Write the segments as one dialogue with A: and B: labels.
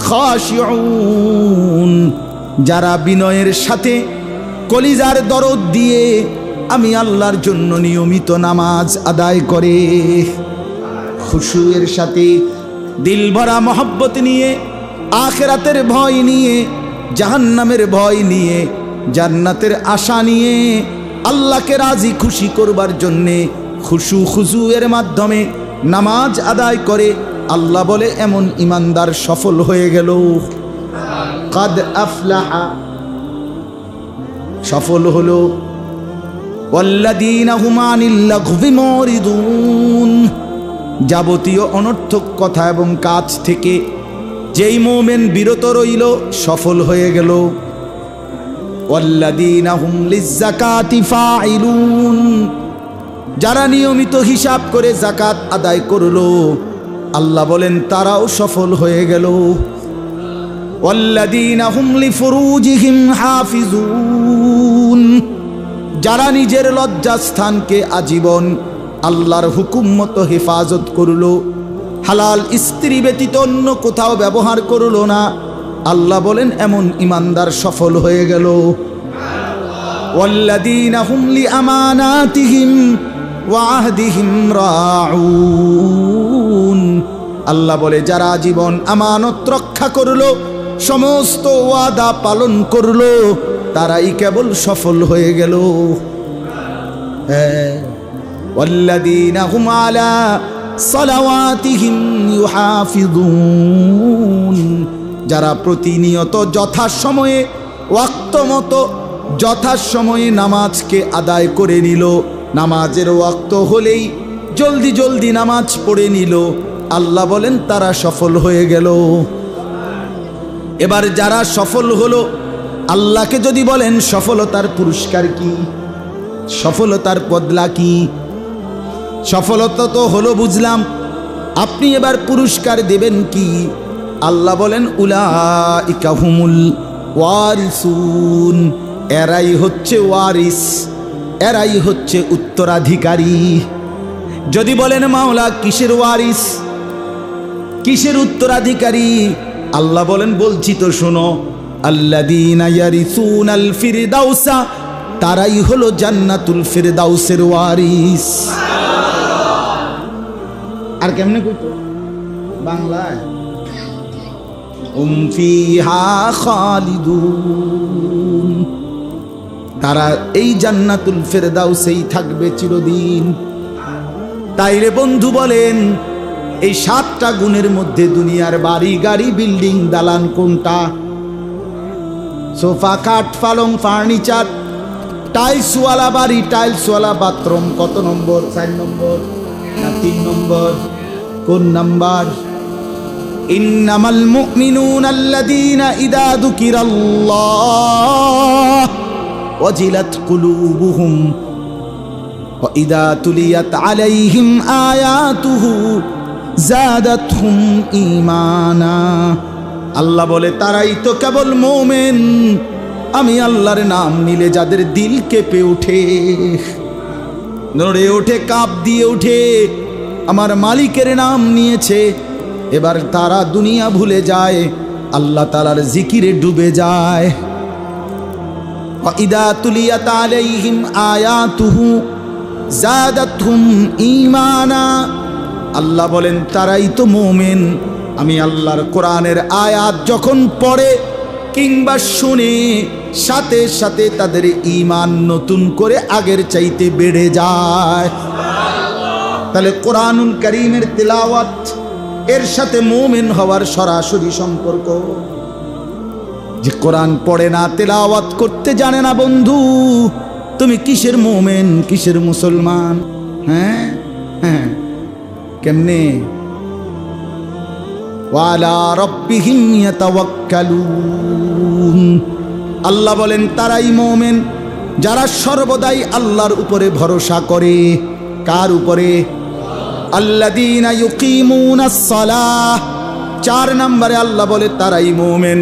A: খাশিউন, যারা বিনয়ের সাথে কলিজার দরদ দিয়ে আমি আল্লাহর জন্য নিয়মিত নামাজ আদায় করে, খুশুয়ের সাথে দিল ভরা মহব্বত নিয়ে, আখিরাতের ভয় নিয়ে, জাহান্নামের ভয় নিয়ে, জান্নাতের আশা নিয়ে, আল্লাহকে রাজি খুশি করবার জন্যে খুশু খুজুয়ের মাধ্যমে নামাজ আদায় করে, আল্লাহ বলে এমন ইমানদার সফল হয়ে গেল। কাদ আফলাহা, সফল হলো। ওয়াল্লাযীনা হুম আনিল লাগভি মুরিদুন, যাবতীয় অনর্থক কথা এবং কাজ থেকে যেই মুমিন বিরত রইল সফল হয়ে গেল। ওয়াল্লাযীনা হুম লিয-যাকাতি ফাইলুন, যারা নিয়মিত হিসাব করে যাকাত আদায় করলো আল্লাহ বলেন তারাও সফল হয়ে গেল। ওয়াল্লাযীনা হুম লিফুরুজিহিম হাফিজুন, যারা নিজের লজ্জাস্থানকে আজীবন আল্লাহর হুকুম মতো হেফাজত করলো, হালাল স্ত্রী ব্যতীত অন্য কোথাও ব্যবহার করলো না, আল্লাহ বলেন এমন ইমানদার সফল হয়ে গেল। ওয়াল্লাযীনা হুম লিআমানাতিহিম ওয়া আহদিহিম রাউন, আল্লাহ বলে যারা জীবন আমানত রক্ষা করলো, সমস্ত ওয়াদা পালন করলো, তারাই কেবল সফল হয়ে গেল। ওয়াল্লাযীনা হুম আলা সালাওয়াতিহিম ইউহাফিজুন, যারা প্রতিনিয়ত যথাসময়ে ওয়াক্ত মতো যথাসময়ে নামাজকে আদায় করে নিল, নামাজের ওয়াক্ত হলেই জলদি জলদি নামাজ পড়ে নিল, আল্লাহ বলেন তারা সফল হয়ে গেল। এবার যারা সফল হলো, আল্লাহকে যদি বলেন সফলতার পুরস্কার কি, সফলতার বদলা কি? সফলতা তো হলো বুঝলাম, আপনি এবার পুরস্কার দেবেন কি? আল্লাহ বলেন উলাইকা হুমুল ওয়ারিসুন, এরাই হচ্ছে ওয়ারিস, এরাই হচ্ছে উত্তরাধিকারী। যদি বলেন মাওলা কিসের ওয়ারিস, কিসের উত্তরাধিকারী? আল্লাহ বলেন বলছি তো শোনো, আল্লাযীনা ইয়ারিসুনাল ফিরদাউসা, তারাই হলো জান্নাতুল ফিরদাউসের ওয়ারিস। আর কেমনে কইতো বাংলায়? হুম ফিহা খালিদুন, তারা এই জান্নাতুল ফিরদাউসেই থাকবে চিরদিন। তাইরে বন্ধু বলেন এই 7টা গুণের মধ্যে দুনিয়ার বাড়ি গাড়ি বিল্ডিং দালান কোনটা? সোফা খাট পালং ফার্নিচার, টাইলসওয়ালা বাড়ি টাইলসওয়ালা বাথরুম কত নম্বর? 4 নম্বর না 3 নম্বর? কোন নাম্বার? ইন্নামাল মুমিনুনা আল্লাযীনা ইযা যুকিরাল্লাহ ওয়াজিলাত কুলুবুহুম ওয়া ইযা তুলিয়াত আলাইহিম আয়াতুহু যাদাতহুম ঈমানা। আল্লাহ বলে তারাই তো কেবল মুমিন, আমি আল্লাহর নাম নিলে যাদের দিল কেঁপে ওঠে, নড়ে ওঠে, কাঁপ দিয়ে ওঠে, আমার মালিকের নাম নিয়েছে, এবার তারা দুনিয়া ভুলে যায়, আল্লাহ তাআলার জিকিরে ডুবে যায়। ওয়া ইযা তুলিয়াত আলাইহিম আয়াতুহু যাদাতহুম ঈমানা। আল্লাহ বলেন তারাই তো মুমিন, আমি আল্লাহর কোরআনের আয়াত যখন পড়ে কিংবা শুনে সাথে সাথে তাদের ঈমান নতুন করে আগের চাইতে বেড়ে যায়। তাহলে কোরআনুল কারীমের তিলাওয়াত এর সাথে মুমিন হওয়ার সরাসরি সম্পর্ক। যে কোরআন পড়ে না, তিলাওয়াত করতে জানে না, বন্ধু তুমি কিসের মুমিন, কিসের মুসলমান? হ্যাঁ হ্যাঁ, কেমনে? ওয়ালা রাব্বিহিম ইয়াতাওয়াক্কালুন, আল্লাহ বলেন তারাই মুমিন যারা সর্বদাই আল্লাহর উপরে ভরসা করে। কার উপরে? আল্লাযীনা ইউকিমুনাস সালাহ। 4 নম্বরে আল্লাহ বলে তারাই মুমিন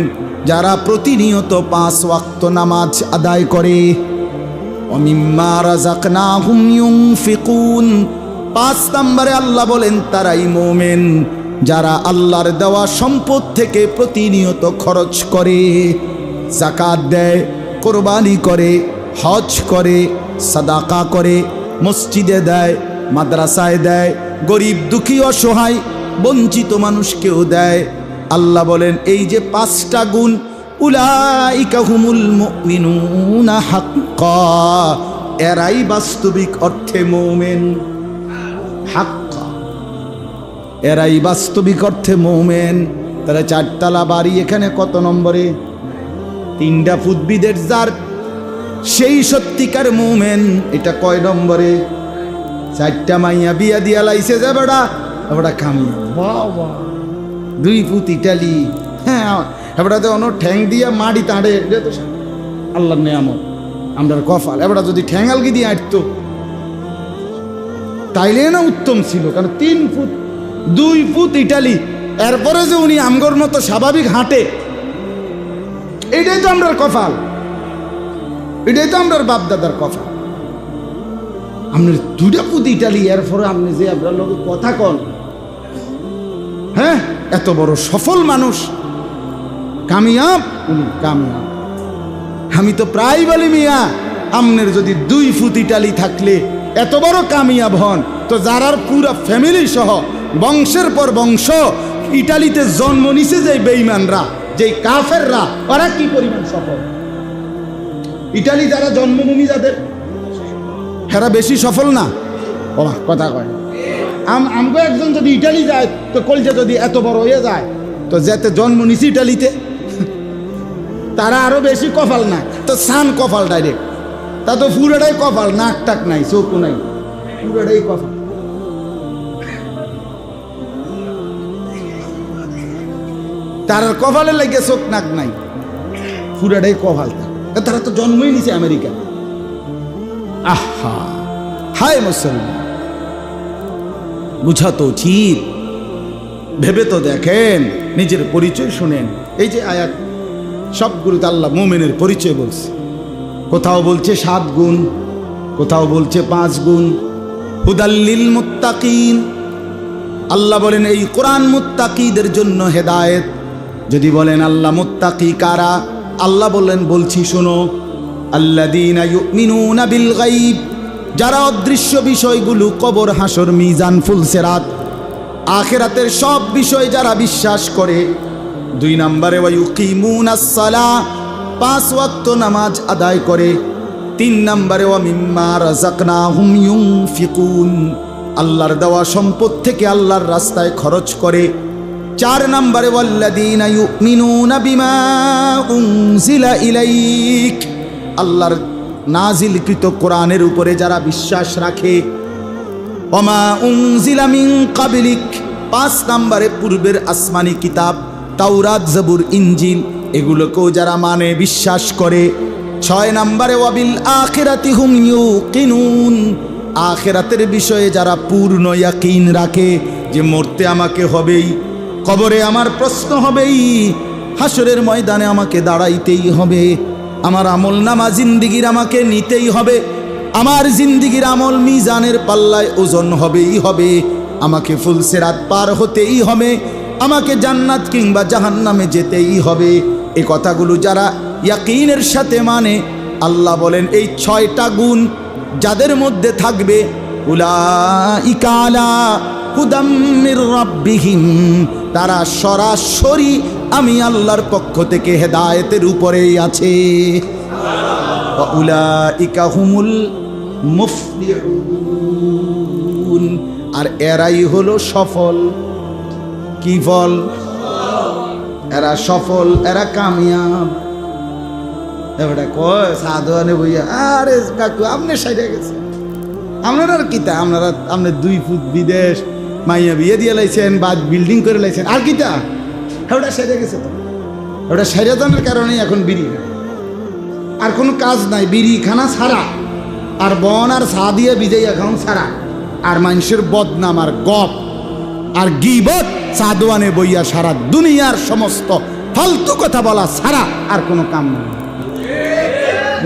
A: যারা প্রতিনিয়ত 5 ওয়াক্ত নামাজ আদায় করে। ওয়া মিম্মা রাযাকনাহুম ইউনফিকুন। 5 নম্বরে আল্লাহ বলেন তারাই মুমিন যারা আল্লাহর দেওয়া সম্পদ থেকে প্রতিনিয়ত খরচ করে, যাকাত দেয়, কোরবানি করে, হজ করে, সাদাকা করে, মসজিদে দেয়, মাদ্রাসায় দেয়, গরিব দুঃখী অসহায় বঞ্চিত মানুষকেও দেয়। আল্লাহ বলেন এই যে 5টা গুণ, উলাইকা হুমুল মুমিনুনা হাক্কা, এরাই বাস্তবিক অর্থে মুমিন। হাক্কা, এরাই বাস্তবিক অর্থে মুমিন। তারা 4তলা বাড়ি এখানে কত নম্বরে? 3টা ফুটবিদের যার, সেই সত্যিকার মুমিন। এটা কয় নম্বরে? 4টা মাইয়া বিয়া দিয়া লাইছে যে বেড়া, বেড়া কামি 2 ফুট ইটালি। হ্যাঁ, এবারে তো অন্য ঠ্যাং দিয়া মাটি তাঁড়ে, এটা তো আল্লাহর নেয়ামত, আমরার কপাল। এবারে যদি ঠ্যাং আলগি দিয়ে আঁটতো তাইলে না উত্তম ছিল, কারণ 3 ফুট 2 ফুট ইটালি, এরপরে যে উনি আমগর মতো স্বাভাবিক হাঁটে, এটাই তো আমরার কপাল, এটাই তো আমরার বাপদাদার কপাল। আপনার 2টা ফুট ইটালি, এরপরে আপনি যে আপনার লোক কথা কন, হ্যাঁ, এত বড় সফল মানুষ, কামিয়াব, উনি কামিয়াব। আমি তো প্রায় বলি মিয়া, আমনের যদি 2 ফুট ইটালি থাকলে এত বড় কামিয়াব হন, তো যারার পুরা ফ্যামিলি সহ বংশের পর বংশ ইটালিতে জন্ম নিছে যে বেঈমানরা, যে কাফেররা, ওরা কি পরিমাণ সফল। ইটালি যারা জন্মভূমি যাদের, এরা বেশি সফল না? ও কথা কয়, আমগো একজন যদি ইটালি যায়, তো কলজা যদি এত বড় হয়ে যায়, তো যেতে জন্ম নিছি ইটালিতে, তারা আরো বেশি কপাল না? তো সান কপাল ডাইরেক্ট, তা তো পুরোটাই কপাল, নাক টাক নাই, চোখও নাই, পুরোটাই কপাল। তার কপালে লাগে চোখ নাক নাই, পুরোটাই কপাল। তারা তো জন্মই নিছে আমেরিকা। আহা, হায় মুসলমান, বুঝা তো উচিত, ভেবে তো দেখেন, নিজের পরিচয় শুনেন। এই যে আয়াত সবগুলোতে আল্লাহ মুমিনের পরিচয় বলছে। কোথাও বলছে 7 গুণ, কোথাও বলছে 5 গুণ। হুদাল্লিল মুত্তাকিন, আল্লাহ বলেন এই কোরআন মুত্তাকিদের জন্য হেদায়েত। যদি বলেন আল্লাহ মুত্তাকি কারা, আল্লাহ বললেন বলছি শোনো, আল্লাযীনা ইউমিনুনা বিল গায়ব, যারা অদৃশ্য বিষয়গুলো, কবর, হাসর, মিজান, ফুলসিরাত, আখিরাতের সব বিষয় যারা বিশ্বাস করে। 2 নম্বরে ওয়া ইউকিমুনাস সালাহ, 5 ওয়াক্ত নামাজ আদায় করে। 3 নম্বরে ওয়া মিম্মা রাযাকনাহুম ইউনফিকুন, আল্লাহর দেওয়া সম্পদ থেকে আল্লাহর রাস্তায় খরচ করে। 4 নম্বরে ওয়াল্লাযীনা ইউমিনুনা বিমা উনজিলা ইলাইক, আল্লাহর নাজিলকৃত কোরআনের উপরে যারা বিশ্বাস রাখে। ওমা উনজিলা মিন কাবলিক, 5 নম্বরে পূর্বের আসমানি কিতাব তাওরাত, জবুর, ইনজিল, এগুলোকেও যারা মানে, বিশ্বাস করে। 6 নম্বরে ওয়াবিল আখিরাতি হুম ইউকিনুন, আখিরাতের বিষয়ে যারা পূর্ণ ইয়াকিন রাখে, যে মরতে আমাকে হবেই, কবরে আমার প্রশ্ন হবেই, হাসরের ময়দানে আমাকে দাঁড়াইতেই হবে, আমার আমল নামা জিন্দিগির আমাকে নিতেই হবে, আমার জিন্দিগির আমল মিজানের পাল্লায় ওজন হবেই হবে, আমাকে ফুলসিরাত পার হতেই হবে, আমাকে জান্নাত কিংবা জাহান্নামে যেতেই হবে। এই কথাগুলো যারা ইয়াকিনের সাথে মানে, আল্লাহ বলেন এই 6টা গুণ যাদের মধ্যে থাকবে, উলাইকা আলা হুদাম মির রাব্বিহিম, তারা সরাসরি আমি আল্লাহর পক্ষ থেকে হেদায়েতের উপরেই আছে। ওয়া উলাইকা হুমুল মুফলিহুন, আর এরাই হলো সফল। কি ফল? এরা সফল, এরা কামিয়াব। এবারে কয় সাধুয়ানে বইয়া, আরে কাকু আপনি সাইডে গেছে, আপনারা আর কিতা, আপনারা আপনি 2 ফুট বিদেশ মাইয়া বিয়ে দিয়ে লাইছেন, বা বিল্ডিং করে লাইছেন, আর কিতা? ওটা সেরে গেছে, তো ওটা সেরে জানার কারণেই এখন বিড়ি, আর কোনো কাজ নাই, বিড়ি খানা ছাড়া, আর বন আর চা দিয়ে বিজয় এখন ছাড়া, আর মানুষের বদনাম আর গপ আর গীবত সাদওয়ানে বইয়া সারা দুনিয়ার সমস্ত ফালতু কথা বলা ছাড়া আর কোনো কাম নেই।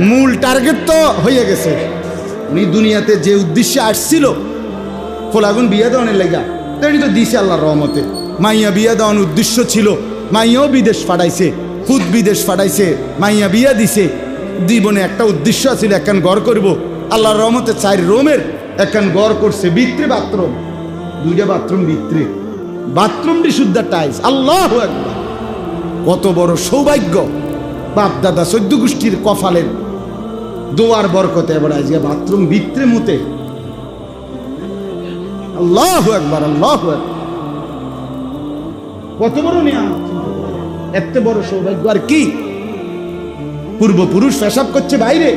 A: মূল টার্গেট তো হয়ে গেছে, উনি দুনিয়াতে যে উদ্দেশ্যে আসছিল, ফলাগুন বিয়ে দেওয়ানের লেগা, তো এটি তো দিছে আল্লাহর রহমতে। মাইয়া বিয়া দেওয়ার উদ্দেশ্য ছিল, মাইয়াও বিদেশ পাঠাইছে, খুদ বিদেশ পাঠাইছে, মাইয়া বিয়া দিছে। জীবনে একটা উদ্দেশ্য ছিল, একখান ঘর করব। আল্লাহর রহমতে 4 রুমের একখান ঘর করছে, ভিতরে বাথরুম, 2টা বাথরুম ভিতরে, বাথরুমটি শুদ্ধ টাইলস। আল্লাহু আকবার, কত বড় সৌভাগ্য! বাপ দাদা 14 গোষ্ঠীর কপালের দোয়ার বরকতে এবার আজকে বাথরুম ভিতরে মুতে। আল্লাহু আকবার, আল্লাহু আকবার, কত বড় নিয়ামত, এত বড় সৌভাগ্য আর কি! পূর্বপুরুষ পেশাব করছে বাইরে,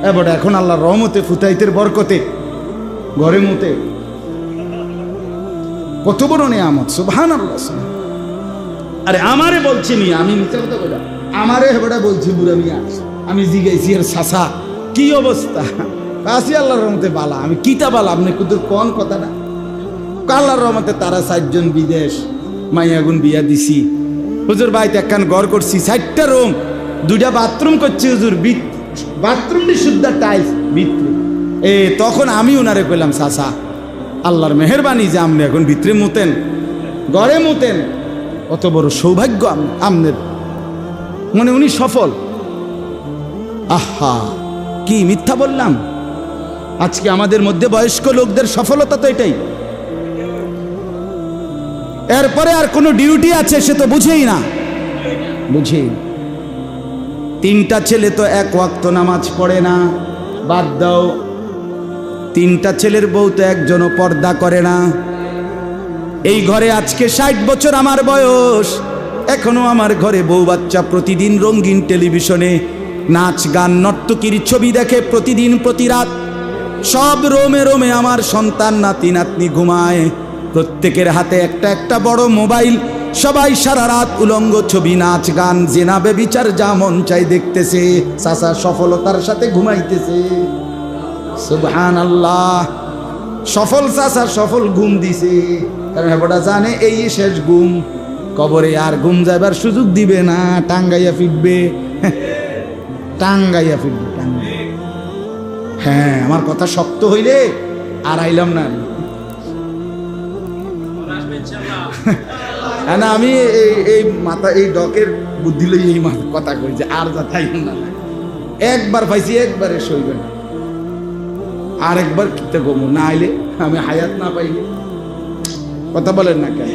A: এবার এখন আল্লাহর রহমতে ফুতাইতের বরকতে ঘরে মুতে। কত বড় নিয়ামত, সুবহানাল্লাহ। আরে আমারে বলছি মিয়া, আমি মিথ্যা কথা বলি, আমারে হেবড়া বলছি বুড়া মিয়া, আমি জিগাইছি এর সাসা কি অবস্থা? আসি আল্লাহর রহমতে বালা। আমি কিতা বালা, আপনি কুদুর কোন কথাটা? আল্লাহর রহমতে তারা 4 জন বিদেশ, মাইয়াগুন বিয়া দিছি। হুজুর বাড়িতে একখান ঘর করছি, 4টা রুম, 2টা বাথরুম করছি হুজুর, বাথরুমটি শুদ্ধ টাইলস ভিতরে। তখন আমি ওনারে কইলাম, সাসা আল্লাহর মেহেরবানি যে আপনি এখন ভিতরে মুতেন, ঘরে মুতেন, কত বড় সৌভাগ্য আমনের। মনে উনি সফল। আহা, কি মিথ্যা বললাম! আজকে আমাদের মধ্যে বয়স্ক লোকদের সফলতা তো এটাই। এরপরে আর কোনো ডিউটি আছে সে তো বুঝেই না, বুঝেই। 3টা ছেলে তো 1 ওয়াক্ত নামাজ পড়ে না, বাদ দাও। 3টা ছেলের বউ তো একজনও পর্দা করে না। এই ঘরে আজকে 60 বছর আমার বয়স, এখনো আমার ঘরে বউ বাচ্চা প্রতিদিন রঙিন টেলিভিশনে নাচ গান নর্তকীর ছবি দেখে প্রতিদিন প্রতি রাত। সব রোমে রোমে আমার সন্তান নাতি নাতনি ঘুমায়, প্রত্যেকের হাতে একটা একটা বড় মোবাইল। সবাই সারা রাত উলঙ্গ ছবি, নাচ গান, জেনা বেবিচার যা মন চাই দেখতেছে। চাচা সফলতার সাথে ঘুমাইতেছে। সুবহানাল্লাহ, সফল চাচা সফল ঘুম দিছে, কারণ হেবটা জানে এই শেষ ঘুম, কবরে আর ঘুম যাবার সুযোগ দিবে না, টাঙ্গাইয়া ফিরবে, টাঙ্গাইয়া ফিরবে, টাঙ্গাইয়া। হ্যাঁ, আমার কথা শক্ত হইলে আর আইলাম না। না, আমি এই মাথা, এই ডকের বুদ্ধি লই এই কথা কই যে আর যা তাই না, একবার পাইছি একবারে সইবে না, আর একবার কিতে গমু না আইলে, আমি হায়াত না পাইলে, কথা বলেন না কেন,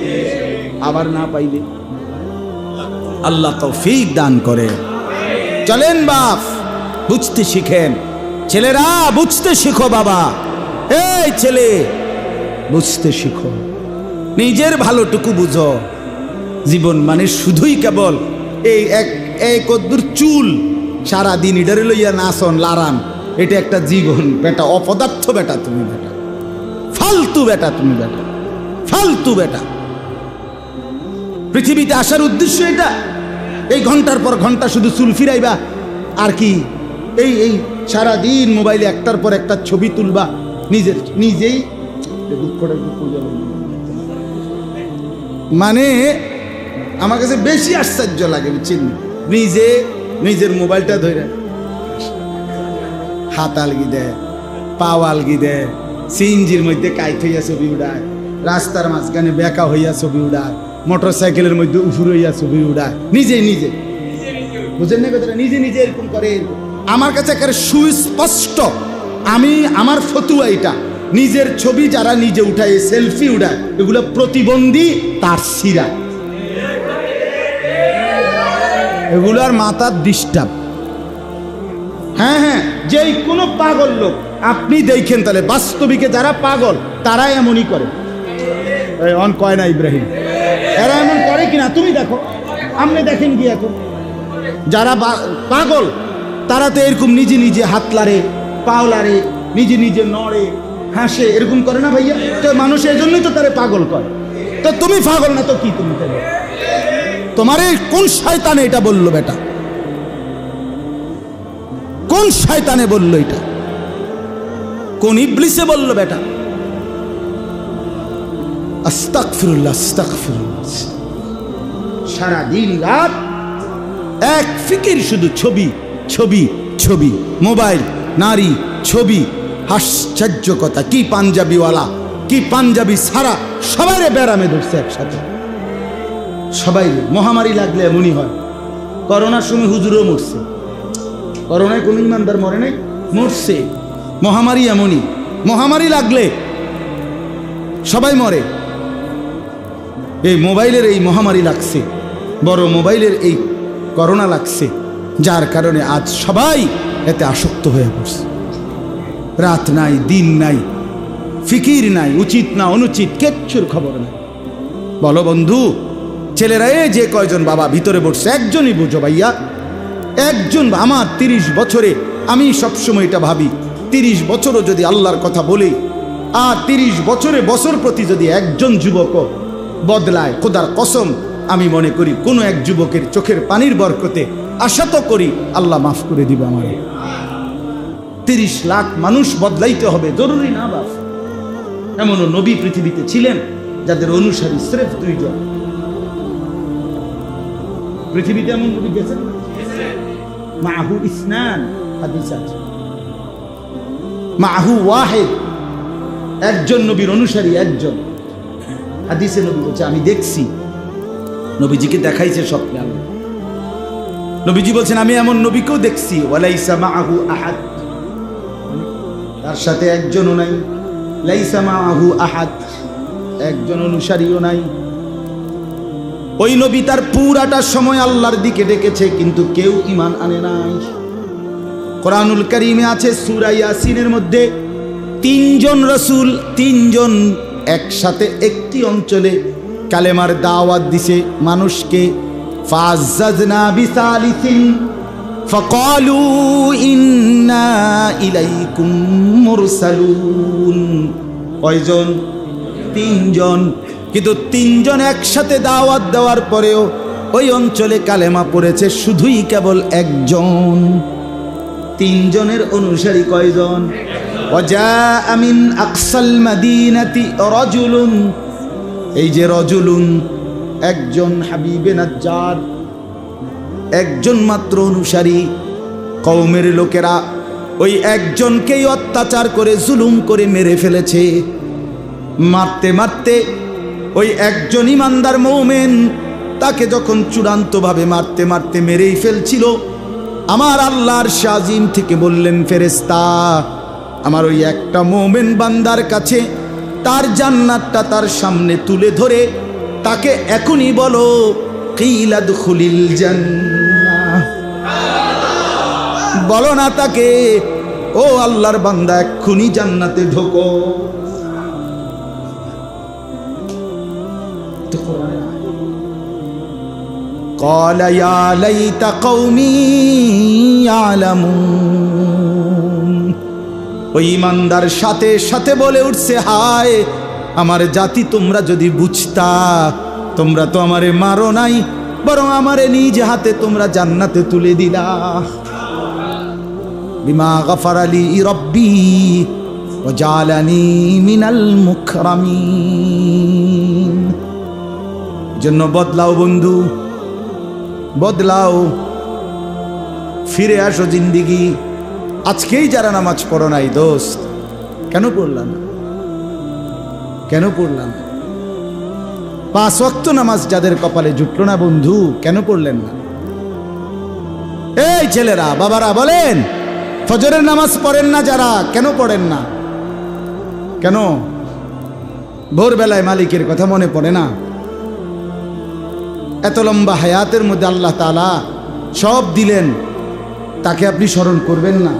A: আবার না পাইলে। আল্লাহ তৌফিক দান করে। চলেন বাপ, বুঝতে শিখেন, ছেলেরা বুঝতে শিখো। বাবা, এই ছেলে বুঝতে শিখো, নিজের ভালোটুকু বুঝো। জীবন মানে শুধুই কেবল এই কদ্দুর চুল, সারাদিন ইডারে লইয়া নাচন লারান, এটা একটা জীবন বেটা, অপদার্থ বেটা তুমি, বেটা ফালতু বেটা তুমি, বেটা ফালতু বেটা। পৃথিবীতে আসার উদ্দেশ্য এটা, এই ঘন্টার পর ঘন্টা শুধু চুল ফিরাইবা আর কি, এই সারাদিন মোবাইলে একটার পর একটা ছবি তুলবা, নিজেই মানে আমার কাছে বেশি আশ্চর্য লাগে, বুঝছেন? নিজের মোবাইলটা ধরে হাত আলগি দেয়, পাও আলগি দেয়, সিএনজির মধ্যে কাইট হইয়া ছবি উড়ায়, রাস্তার মাঝখানে বেকা হইয়া ছবি উড়ায়, মোটর সাইকেলের মধ্যে উফুর হইয়া ছবি উড়ায়, নিজে বুঝেন না কথাটা? নিজে এরকম করে। আমার কাছে একেবারে সুস্পষ্ট, আমার ফতুয়া এটা, নিজের ছবি যারা নিজে উঠায়, সেলফি উঠায়, এগুলো প্রতিবন্ধী, তার সিরা, এগুলোর মাথার ডিস্টার্ব। হ্যাঁ, যেই কোনো পাগল লোক আপনি দেখেন, তাহলে বাস্তবিকে যারা পাগল তারা এমনই করে। অন কয় না ইব্রাহিম, এরা এমন করে কিনা তুমি দেখো, আপনি দেখেন কি এখন যারা পাগল তারা তো এরকম নিজে হাত লারে, পাও লারে, নিজে নড়ে, হাসে, এরকম করে না ভাইয়া? তো মানুষ এই জন্যই তো তারে পাগল করে। তো তুমি পাগল না তো কি? তুমি তোমার কোন শয়তানে এটা বললো বেটা? কোন শয়তানে বললো এটা? কোন ইবলিসে বললো বেটা? আস্তাগফিরুল্লাহ, আস্তাগফিরুল্লাহ। সারা দিন রাত এক ফিকির, শুধু ছবি, মোবাইল, নারী, ছবি। আশ্চর্য কথা, কি পাঞ্জাবিওয়ালা, কি পাঞ্জাবি সারা, সবাই ব্যারামে ধরছে একসাথে। সবাই মহামারী লাগলে এমনই হয়। করোনার সময় হুজুরও মরছে, করোনায় কোন ইমানদার মরে নাই, মরছে। মহামারী এমনই, মহামারী লাগলে সবাই মরে। এই মোবাইলের এই মহামারী লাগছে, বড় মোবাইলের এই করোনা লাগছে, যার কারণে আজ সবাই এতে আসক্ত হয়ে পড়ছে। রাত নাই, দিন নাই, ফিকির নাই, উচিত না অনুচিত কিচ্ছুর খবর নাই। বলো বন্ধু, ছেলেরা যে কয়জন বাবা ভিতরে বসছে, একজনই বুঝো ভাইয়া, একজন। আমার 30 বছরে আমি সবসময় এটা ভাবি, 30 বছরও যদি আল্লাহর কথা বলি, আর 30 বছরে বছর প্রতি যদি একজন যুবক বদলায়, খোদার কসম আমি মনে করি কোনো এক যুবকের চোখের পানির বরকতে আশা তো করি আল্লাহ মাফ করে দিবে আমারে। 30 লাখ মানুষ বদলাইতে হবে জরুরি না বাস। এমনও নবী পৃথিবীতে ছিলেন যাদের অনুসারী স্রেফ 2 জন। পৃথিবীতে এমন নবী গেছেন, মাহু ইসনান, হাদিস আছে মাহু ওয়াহিদ, একজন নবীর অনুসারী একজন। হাদিসে নবী বলছে আমি দেখছি, নবীজিকে দেখাইছে স্বপ্নে আল্লাহ। নবীজি বলছেন আমি এমন নবীকেও দেখছি, ওয়ালাইসা মাহু আহাদ, তার সাথে একজনও নাই, লাইসা মাহু আহাদ, একজন অনুসারীও নাই। ওই নবী তার পুরাটা সময় আল্লাহর দিকে ডেকেছে, কিন্তু কেউ ঈমান আনে নাই। কোরআনুল কারীমে আছে সূরা ইয়াসিনের মধ্যে 3 জন রাসূল, 3 জন একসাথে একটি অঞ্চলে কালেমার দাওয়াত দিছে মানুষকে। ফাযাজনা বিসালিসিন ফাকালু ইন্না ইলাইকুম মুরসালুন। কয়জন? 3 জন। কিন্তু 3 জন একসাথে দাওয়াত দেওয়ার পরেও ওই অঞ্চলে কালেমা পড়েছে শুধুই কেবল একজন। 3 জনের অনুসারী কয়জন? ওয়াজাআ মিন আকসাল মাদিনাতি রাজুলুন, এই যে রাজুলুন একজন, হাবিবে নাজ্জার একজন মাত্র অনুসারী। কওমের লোকেরা ওই একজনকেই অত্যাচার করে জুলুম করে মেরে ফেলেছে। মারতে মারতে ওই একজন ইমানদার মুমিন, তাকে যখন চূড়ান্তভাবে মারতে মারতে মেরেই ফেলছিল, আমার আল্লাহর শাজিম থেকে বললেন ফেরেশতা, আমার ওই একটা মুমিন বান্দার কাছে তার জান্নাতটা তার সামনে তুলে ধরে তাকে এখনই বলো কিলা দুখুলিল জান্নাহ, বলো না তাকে ও আল্লাহর বান্দা এক্ষুনি জান্নাতে ঢোকো। قال يا ليت قومي يعلمون, ওই ইমানদার সাথে সাথে বলে উঠছে হায় আমার জাতি, তোমরা যদি বুঝতা, তোমরা তো আমারে মারো নাই, বরং আমারে নিজ হাতে তোমরা জান্নাতে তুলে দিলা। বিমা গফারা লি রব্বি ওয়া জালানি মিনাল মুকরামিন। জন্য বদলাও বন্ধু, বদলাও, ফিরে আসো জিন্দিগি। আজকেই যারা নামাজ পড়ো নাই দোস্ত, কেন পড়লাম? কেন পড়লাম? 5 ওয়াক্ত নামাজ যাদের কপালে জুটলো না বন্ধু, কেন পড়লেন না? এই ছেলেরা বাবারা বলেন, ফজরের নামাজ পড়েন না যারা, কেন পড়েন না? কেন? ভোরবেলায় মালিকের কথা মনে পড়ে না? এত লম্বা হায়াতের মধ্যে আল্লাহ তাআলা সব দিলেন, তাকে আপনি স্মরণ করবেন না?